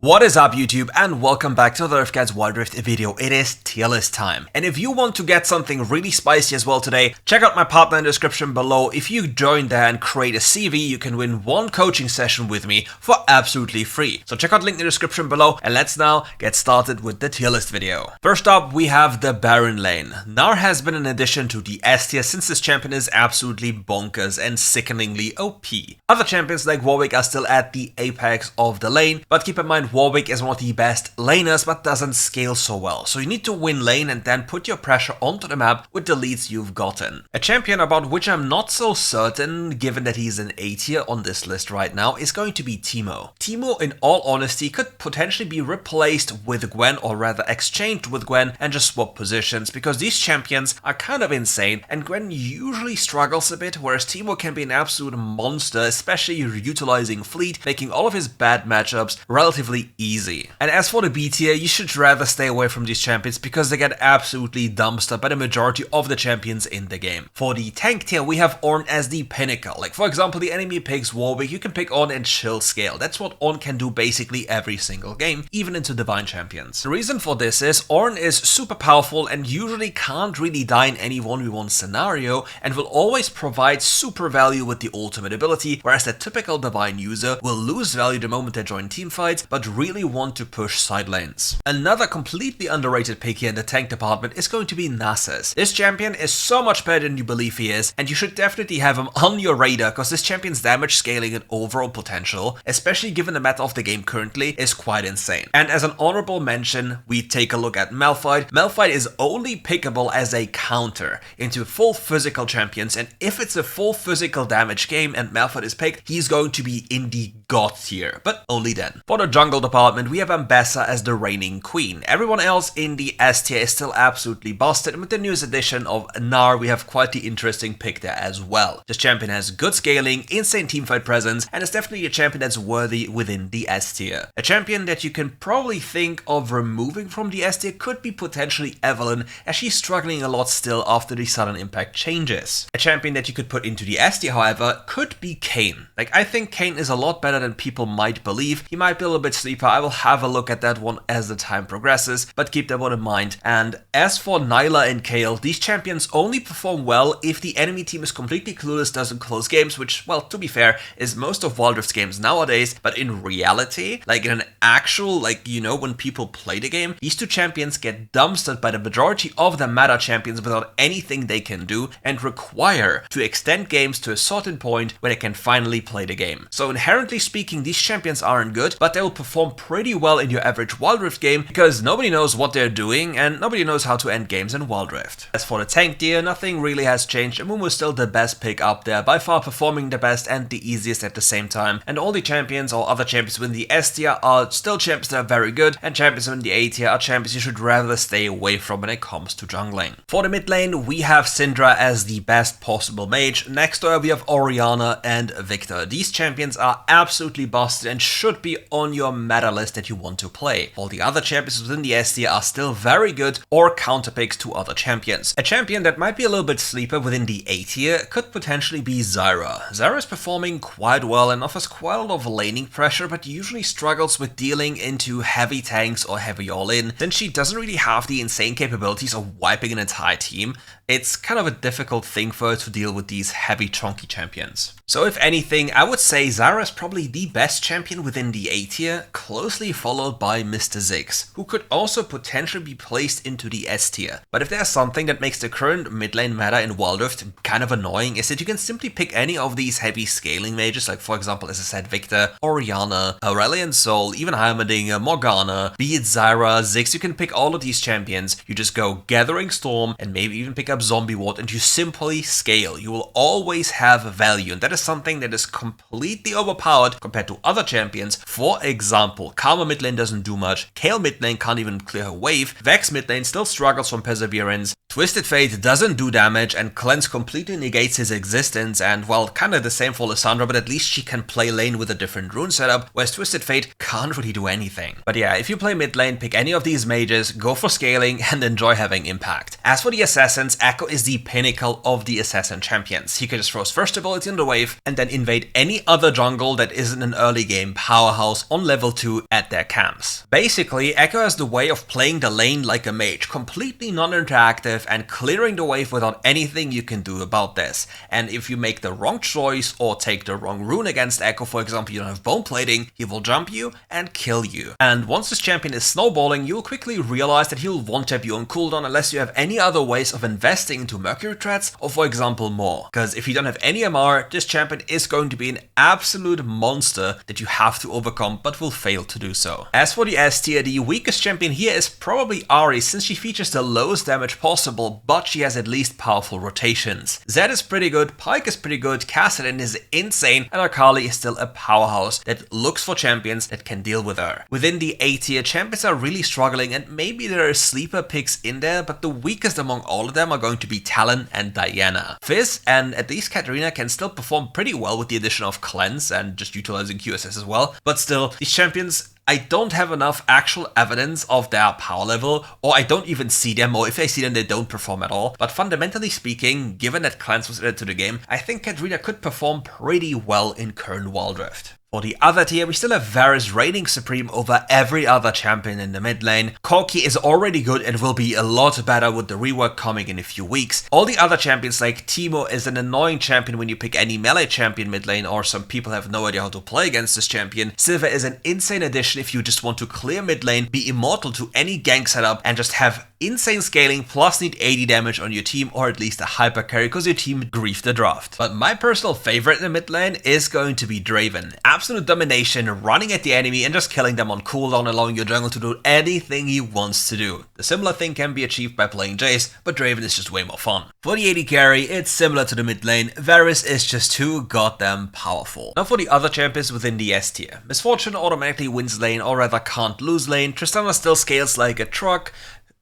What is up YouTube, and welcome back to the RiftGuides WildRift video. It is tier list time. And if you want to get something really spicy as well today, check out my partner in the description below. If you join there and create a CV, you can win one coaching session with me for absolutely free. So check out the link in the description below, and let's now get started with the tier list video. First up, we have the Baron lane. Gnar has been an addition to the S tier since this champion is absolutely bonkers and sickeningly OP. Other champions like Warwick are still at the apex of the lane, but keep in mind Warwick is one of the best laners but doesn't scale so well, so you need to win lane and then put your pressure onto the map with the leads you've gotten. A champion about which I'm not so certain, given that he's an A tier on this list right now, is going to be Teemo. Teemo, in all honesty, could potentially be replaced with Gwen, or rather exchanged with Gwen, and just swap positions, because these champions are kind of insane and Gwen usually struggles a bit, whereas Teemo can be an absolute monster, especially utilizing fleet, making all of his bad matchups relatively easy. And as for the B tier, you should rather stay away from these champions because they get absolutely dumpstered by the majority of the champions in the game. For the tank tier, we have Ornn as the pinnacle. Like, for example, the enemy picks Warwick, you can pick Ornn and chill scale. That's what Ornn can do basically every single game, even into divine champions. The reason for this is Ornn is super powerful and usually can't really die in any 1v1 scenario, and will always provide super value with the ultimate ability, whereas the typical divine user will lose value the moment they join teamfights, but really want to push side lanes. Another completely underrated pick here in the tank department is going to be Nasus. This champion is so much better than you believe he is, and you should definitely have him on your radar because this champion's damage scaling and overall potential, especially given the meta of the game currently, is quite insane. And as an honorable mention, we take a look at Malphite. Malphite is only pickable as a counter into full physical champions, and if it's a full physical damage game and Malphite is picked, he's going to be in the god tier, but only then. For the jungle department, we have Ambessa as the reigning queen. Everyone else in the S tier is still absolutely busted, and with the newest addition of Gnar, we have quite the interesting pick there as well. This champion has good scaling, insane teamfight presence, and is definitely a champion that's worthy within the S tier. A champion that you can probably think of removing from the S tier could be potentially Evelynn, as she's struggling a lot still after the sudden impact changes. A champion that you could put into the S tier, however, could be Kayn. Like, I think Kayn is a lot better than people might believe. He might be a little bit sleeper. I will have a look at that one as the time progresses, but keep that one in mind. And as for Nyla and Kayle, these champions only perform well if the enemy team is completely clueless, doesn't close games, which, well, to be fair, is most of WildRift's games nowadays. But in reality, like in an actual, like, you know, when people play the game, these two champions get dumpstered by the majority of the meta champions without anything they can do, and require to extend games to a certain point where they can finally play the game. So inherently speaking, these champions aren't good, but they will perform pretty well in your average WildRift game because nobody knows what they're doing and nobody knows how to end games in WildRift. As for the tank tier, nothing really has changed. Amumu is still the best pick up there, by far performing the best and the easiest at the same time. And all the champions or other champions within the S tier are still champions that are very good, and champions in the A tier are champions you should rather stay away from when it comes to jungling. For the mid lane, we have Syndra as the best possible mage. Next to her, we have Orianna and Victor. These champions are absolutely busted and should be on your meta list that you want to play. All the other champions within the S tier are still very good or counterpicks to other champions. A champion that might be a little bit sleeper within the A tier could potentially be Zyra. Zyra is performing quite well and offers quite a lot of laning pressure, but usually struggles with dealing into heavy tanks or heavy all-in. Since she doesn't really have the insane capabilities of wiping an entire team, it's kind of a difficult thing for her to deal with these heavy chunky champions. So if anything, I would say Zyra is probably the best champion within the A tier, closely followed by Mr. Ziggs, who could also potentially be placed into the S tier. But if there's something that makes the current mid lane meta in WildRift kind of annoying, is that you can simply pick any of these heavy scaling mages, like for example, as I said, Victor, Orianna, Aurelion Sol, even Heimerdinger, Morgana, be it Zyra, Ziggs, you can pick all of these champions. You just go Gathering Storm and maybe even pick up Zombie Ward and you simply scale. You will always have value, and that is something that is completely overpowered compared to other champions. For example, Karma mid lane doesn't do much, Kayle mid lane can't even clear her wave, Vex mid lane still struggles from Perseverance, Twisted Fate doesn't do damage, and Cleanse completely negates his existence, and well, kinda the same for Lissandra, but at least she can play lane with a different rune setup, whereas Twisted Fate can't really do anything. But yeah, if you play mid lane, pick any of these mages, go for scaling, and enjoy having impact. As for the assassins, Echo is the pinnacle of the assassin champions. He can just throw his first ability on the wave, and then invade any other jungle that isn't an early game powerhouse on level 2 at their camps. Basically, Echo has the way of playing the lane like a mage, completely non-interactive and clearing the wave without anything you can do about this. And if you make the wrong choice or take the wrong rune against Echo, for example, you don't have bone plating, he will jump you and kill you. And once this champion is snowballing, you'll quickly realize that he'll one-tap you on cooldown unless you have any other ways of investing into Mercury threats or, for example, more. Because if you don't have any MR, this champion is going to be an absolute monster that you have to overcome, but will fail to do so. As for the S tier, the weakest champion here is probably Ahri, since she features the lowest damage possible, but she has at least powerful rotations. Zed is pretty good, Pyke is pretty good, Kassadin is insane, and Akali is still a powerhouse that looks for champions that can deal with her. Within the A tier, champions are really struggling, and maybe there are sleeper picks in there, but the weakest among all of them are going to be Talon and Diana. Fizz and at least Katarina can still perform pretty well with the addition of Cleanse and just utilizing QSS as well, but still, these champions, I don't have enough actual evidence of their power level, or I don't even see them, or if I see them, they don't perform at all. But fundamentally speaking, given that Cleanse was added to the game, I think Katarina could perform pretty well in current WildRift. For the other tier, we still have Varus reigning supreme over every other champion in the mid lane. Corki is already good and will be a lot better with the rework coming in a few weeks. All the other champions like Teemo is an annoying champion when you pick any melee champion mid lane, or some people have no idea how to play against this champion. Silver is an insane addition if you just want to clear mid lane, be immortal to any gank setup, and just have insane scaling plus need 80 damage on your team, or at least a hyper carry because your team griefed the draft. But my personal favorite in the mid lane is going to be Draven. Absolute domination, running at the enemy and just killing them on cooldown, allowing your jungle to do anything he wants to do. The similar thing can be achieved by playing Jace, but Draven is just way more fun. For the AD carry, it's similar to the mid lane. Varus is just too goddamn powerful. Now for the other champions within the S tier. Misfortune automatically wins lane, or rather can't lose lane. Tristana still scales like a truck.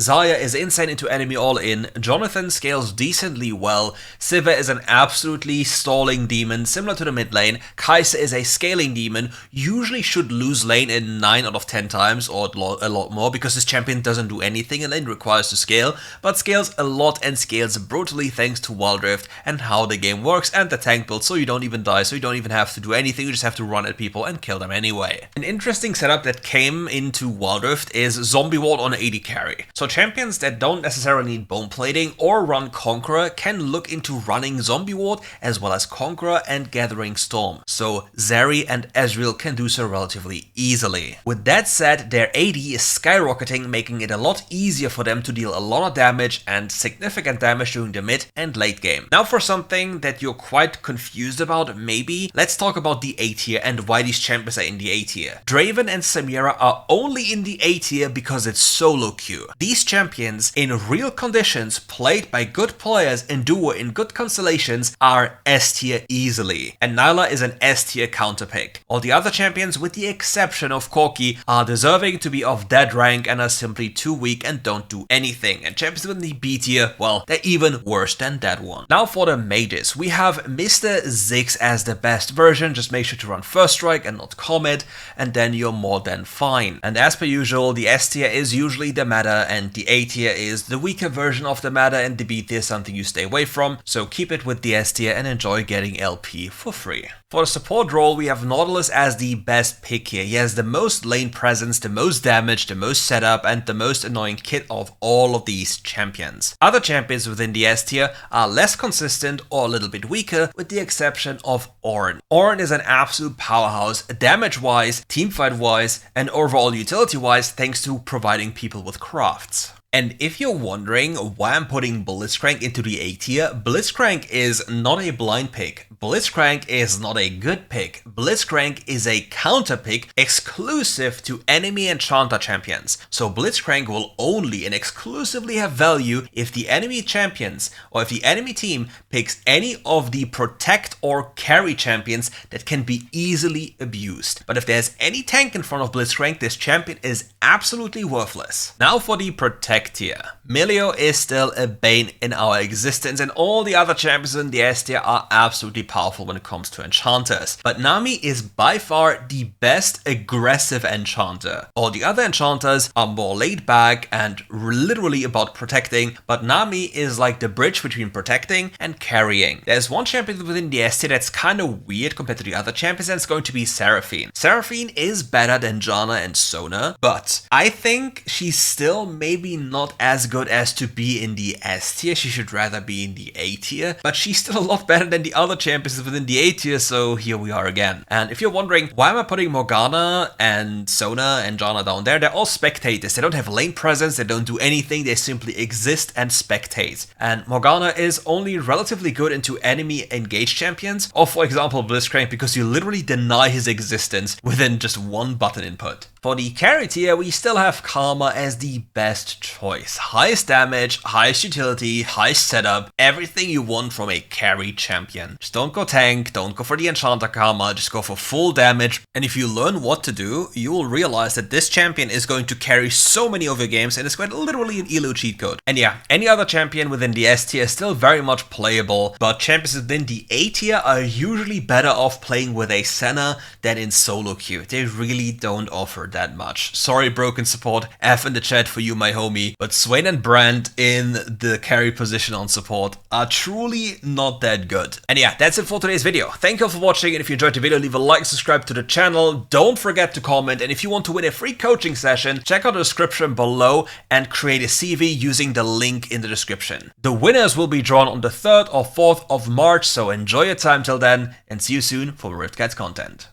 Zarya is insane into enemy all-in, Jonathan scales decently well, Sivir is an absolutely stalling demon, similar to the mid lane, Kai'Sa is a scaling demon, usually should lose lane in 9 out of 10 times, or a lot more, because this champion doesn't do anything in lane, requires to scale, but scales a lot and scales brutally thanks to WildRift and how the game works and the tank build, so you don't even die, so you don't even have to do anything, you just have to run at people and kill them anyway. An interesting setup that came into WildRift is Zombie Ward on AD carry. So champions that don't necessarily need bone plating or run Conqueror can look into running Zombie Ward as well as Conqueror and Gathering Storm, so Zeri and Ezreal can do so relatively easily. With that said, their AD is skyrocketing, making it a lot easier for them to deal a lot of damage and significant damage during the mid and late game. Now for something that you're quite confused about maybe, let's talk about the A tier and why these champions are in the A tier. Draven and Samira are only in the A tier because it's solo queue. These champions in real conditions played by good players in duo in good constellations are S tier easily, and Nyla is an S tier counterpick. All the other champions with the exception of Corki are deserving to be of dead rank and are simply too weak and don't do anything, and champions in the B tier, well, they're even worse than that one. Now for the mages, we have Mr. Ziggs as the best version, just make sure to run first strike and not comet, and then you're more than fine. And as per usual, the S tier is usually the meta and the A tier is the weaker version of the meta, and the B tier is something you stay away from, so keep it with the S tier and enjoy getting LP for free. For the support role, we have Nautilus as the best pick here. He has the most lane presence, the most damage, the most setup, and the most annoying kit of all of these champions. Other champions within the S tier are less consistent or a little bit weaker, with the exception of Ornn. Ornn is an absolute powerhouse, damage-wise, teamfight-wise, and overall utility-wise, thanks to providing people with crafts. And if you're wondering why I'm putting Blitzcrank into the A tier, Blitzcrank is not a blind pick. Blitzcrank is not a good pick. Blitzcrank is a counter pick exclusive to enemy enchanter champions. So Blitzcrank will only and exclusively have value if the enemy champions or if the enemy team picks any of the protect or carry champions that can be easily abused. But if there's any tank in front of Blitzcrank, this champion is absolutely worthless. Now for the protect tier. Milio is still a bane in our existence, and all the other champions in the S tier are absolutely powerful when it comes to enchanters. But Nami is by far the best aggressive enchanter. All the other enchanters are more laid back and literally about protecting, but Nami is like the bridge between protecting and carrying. There's one champion within the S tier that's kind of weird compared to the other champions, and it's going to be Seraphine. Seraphine is better than Janna and Sona, but I think she's still maybe not as good as to be in the S tier. She should rather be in the A tier, but she's still a lot better than the other champions within the A tier, so here we are again. And if you're wondering, why am I putting Morgana and Sona and Janna down there? They're all spectators. They don't have lane presence, they don't do anything, they simply exist and spectate. And Morgana is only relatively good into enemy engaged champions, or for example Blitzcrank, because you literally deny his existence within just one button input. For the carry tier, we still have Karma as the best choice. Highest damage, highest utility, highest setup, everything you want from a carry champion. Just don't go tank, don't go for the enchanter Karma, just go for full damage. And if you learn what to do, you will realize that this champion is going to carry so many of your games, and it's quite literally an ELO cheat code. And yeah, any other champion within the S tier is still very much playable, but champions within the A tier are usually better off playing with a Senna than in solo queue. They really don't offer that much. Sorry, broken support, F in the chat for you, my homie, but Swain and Brand in the carry position on support are truly not that good. And yeah, that's it for today's video. Thank you all for watching, and if you enjoyed the video, leave a like, subscribe to the channel, don't forget to comment, and if you want to win a free coaching session, check out the description below and create a CV using the link in the description. The winners will be drawn on the 3rd or 4th of March, so enjoy your time till then, and see you soon for RiftGuides content.